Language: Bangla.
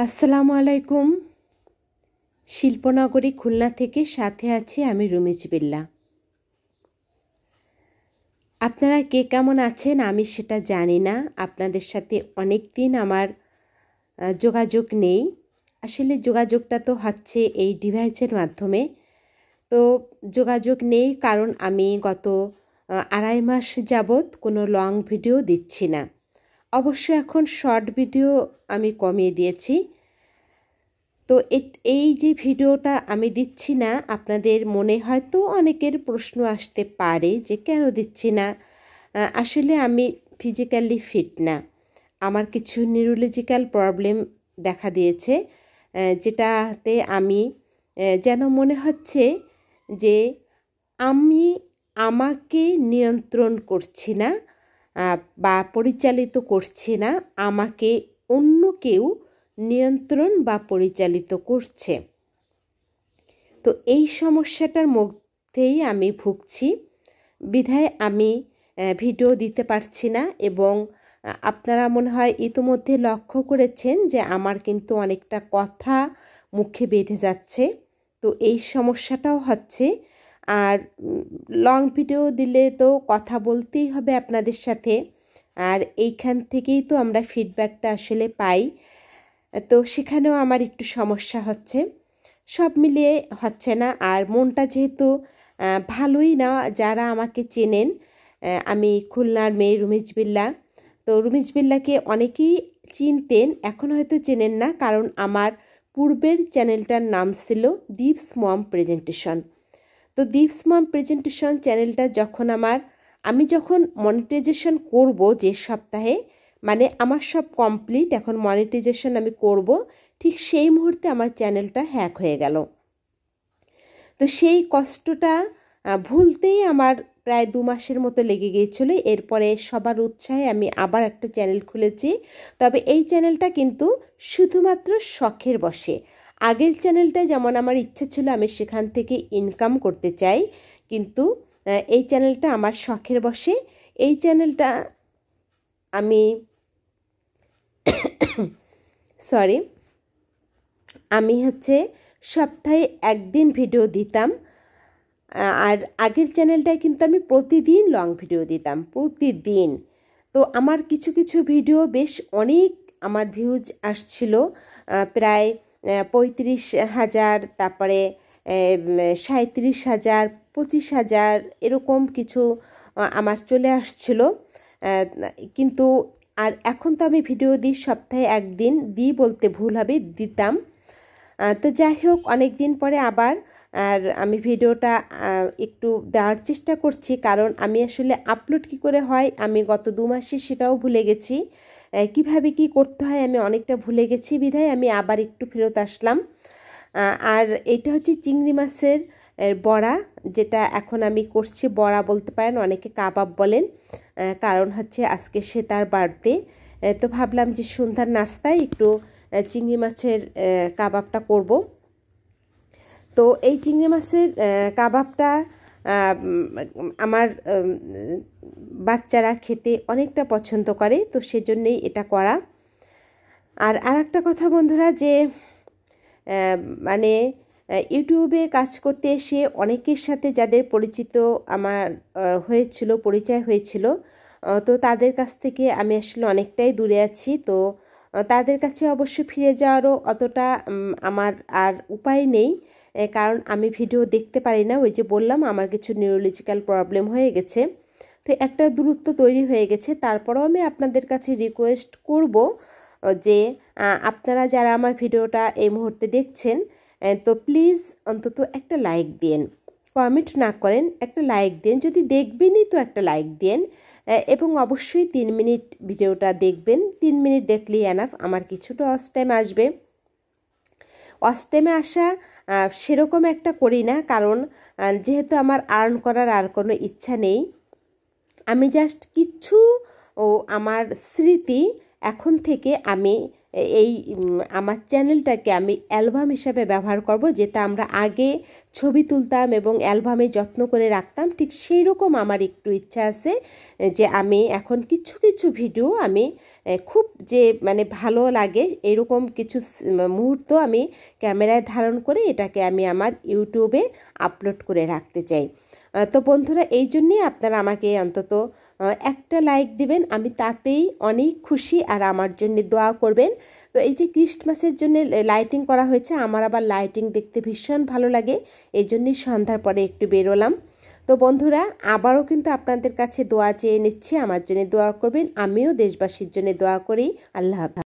আসসালামু আলাইকুম। শিল্পনগরী খুলনা থেকে সাথে আছি আমি রুমিজ বিল্লা। আপনারা কে কেমন আছেন আমি সেটা জানি না। আপনাদের সাথে অনেক দিন আমার যোগাযোগ নেই। আসলে যোগাযোগটা তো হচ্ছে এই ডিভাইসের মাধ্যমে। তো যোগাযোগ নেই কারণ আমি গত 2.5 মাস যাবৎ কোনো লং ভিডিও দিচ্ছি না। অবশ্য এখন শর্ট ভিডিও আমি কমিয়ে দিয়েছি। তো এই যে ভিডিওটা আমি দিচ্ছি না, আপনাদের মনে হয়তো অনেকের প্রশ্ন আসতে পারে যে কেন দিচ্ছি না। আসলে আমি ফিজিক্যালি ফিট না। আমার কিছু নিউরোলজিক্যাল প্রবলেম দেখা দিয়েছে, যেটাতে আমি যেন মনে হচ্ছে যে আমি আমাকে নিয়ন্ত্রণ করছি না বা পরিচালিত করছি না, আমাকে অন্য কেউ নিয়ন্ত্রণ বা পরিচালিত করছে। তো এই সমস্যাটার মধ্যেই আমি ভুগছি, বিধায় আমি ভিডিও দিতে পারছি না। এবং আপনারা মনে হয় ইতিমধ্যে লক্ষ্য করেছেন যে আমার কিন্তু অনেকটা কথা মুখে বেঁধে যাচ্ছে। তো এই সমস্যাটাও হচ্ছে। আর লং ভিডিও দিলে তো কথা বলতেই হবে আপনাদের সাথে, আর এইখান থেকেই তো আমরা ফিডব্যাকটা আসলে পাই। তো সেখানেও আমার একটু সমস্যা হচ্ছে, সব মিলিয়ে হচ্ছে না। আর মনটা যেহেতু ভালোই না, যারা আমাকে চেনেন, আমি খুলনার মেয়ে রুমিজ বিল্লা। তো রুমিজ বিল্লাকে অনেকেই চিনতেন, এখন হয়তো চেনেন না, কারণ আমার পূর্বের চ্যানেলটার নাম ছিল দীপস মম প্রেজেন্টেশন। তো দীপস মম প্রেজেন্টেশন চ্যানেলটা আমি যখন মনিটাইজেশন করব যে সপ্তাহে, মানে আমার সব কমপ্লিট, এখন মনিটাইজেশন আমি করব, ঠিক সেই মুহূর্তে আমার চ্যানেলটা হ্যাক হয়ে গেল। তো সেই কষ্টটা ভুলতেই আমার প্রায় 2 মাসের মতো লেগে গিয়েছিল। এরপরে সবার উৎসাহে আমি আবার একটা চ্যানেল খুলেছি। তবে এই চ্যানেলটা কিন্তু শুধুমাত্র শখের বশে। আগের চ্যানেলটা যেমন আমার ইচ্ছা ছিল আমি সেখান থেকে ইনকাম করতে চাই, কিন্তু এই চ্যানেলটা আমার শখের বশে। এই চ্যানেলটা আমি সপ্তাহে একদিন ভিডিও দিতাম। আর আগের চ্যানেলটায় কিন্তু আমি প্রতিদিন লং ভিডিও দিতাম, প্রতিদিন। তো আমার কিছু কিছু ভিডিও বেশ অনেক আমার ভিউজ আসছিল, প্রায় 35,000, তারপরে 37,000, 25,000 এরকম কিছু আমার চলে আসছিল। কিন্তু আর এখন তো আমি ভিডিও দিই সপ্তাহে একদিন, বলতে ভুল হবে, দিতাম। তো যাই হোক, অনেক দিন পরে আবার আমি ভিডিওটা একটু দেওয়ার চেষ্টা করছি, কারণ আমি আসলে আপলোড কী করে হয় আমি গত 2 মাসে সেটাও ভুলে গেছি। কিভাবে কি করতে হয় আমি অনেকটা ভুলে গেছি, বিধায় আমি আবার একটু ফেরত আসলাম। আর এটা হচ্ছে চিংড়ি মাছের বড়া, যেটা এখন আমি করছি। বড়া বলতে পারেন, অনেকে কাবাব বলেন, কারণ আজকে সে তার বার্থডে। তো ভাবলাম যে সন্ধ্যার নাস্তায় একটু চিংড়ি মাছের কাবাবটা করব। তো এই চিংড়ি মাছের কাবাবটা আমার বাচ্চারা খেতে অনেকটা পছন্দ করে, তো সেজন্যই এটা করা। আর আরেকটা কথা বন্ধুরা, যে মানে ইউটিউবে কাজ করতে এসে অনেকের সাথে যাদের আমার পরিচয় হয়েছিল, তো তাদের কাছ থেকে আমি আসলে অনেকটাই দূরে আছি। তো তাদের কাছে অবশ্য ফিরে যাওয়ারও অতটা আমার আর উপায় নেই, কারণ আমি ভিডিও দেখতে পারি না। ওই যে বললাম আমার কিছু নিউরোলজিক্যাল প্রবলেম হয়ে গেছে, তো একটা দূরত্ব তৈরি হয়ে গেছে। তারপরেও আমি আপনাদের কাছে রিকোয়েস্ট করব যে আপনারা যারা আমার ভিডিওটা এই মুহূর্তে দেখছেন, তো প্লিজ অন্তত একটা লাইক দিন, কমেন্ট না করেন, একটা লাইক দিন। যদি দেখবেনই তো একটা লাইক দিন, এবং অবশ্যই 3 মিনিট ভিডিওটা দেখবেন। 3 মিনিট দেখলেই এনাফ। আমার কিছুটা ওয়াচ টাইম আসবে। ওয়াচ টাইমে আসা সেরকম একটা করি না, কারণ যেহেতু আমার আর্ন করার আর কোনো ইচ্ছা নেই। আমি জাস্ট আমার স্মৃতি এখন থেকে আমি এই আমার চ্যানেলটাকে আমি অ্যালবাম হিসাবে ব্যবহার করব, যেটা আমরা আগে ছবি তুলতাম এবং অ্যালবামে যত্ন করে রাখতাম। ঠিক সেই রকম আমার একটু ইচ্ছা আছে যে আমি এখন কিছু কিছু ভিডিও আমি খুব যে মানে ভালো লাগে এরকম কিছু মুহূর্ত আমি ক্যামেরায় ধারণ করে এটাকে আমি আমার ইউটিউবে আপলোড করে রাখতে চাই। তো বন্ধুরা, এই জন্যই আপনারা আমাকে অন্তত একটা লাইক দিবেন, আমি তাতেই অনেক খুশি, আর আমার জন্য দোয়া করবেন। তো এই যে ক্রিসমাসের জন্য লাইটিং করা হয়েছে, আমার আবার লাইটিং দেখতে ভীষণ ভালো লাগে, এই জন্যই সন্ধ্যার পরে একটু বেরোলাম। তো বন্ধুরা, আবারও কিন্তু আপনাদের কাছে দোয়া চেয়ে নিচ্ছি, আমার জন্য দোয়া করবেন, আমিও দেশবাসীর জন্য দোয়া করি। আল্লাহ হাফেজ।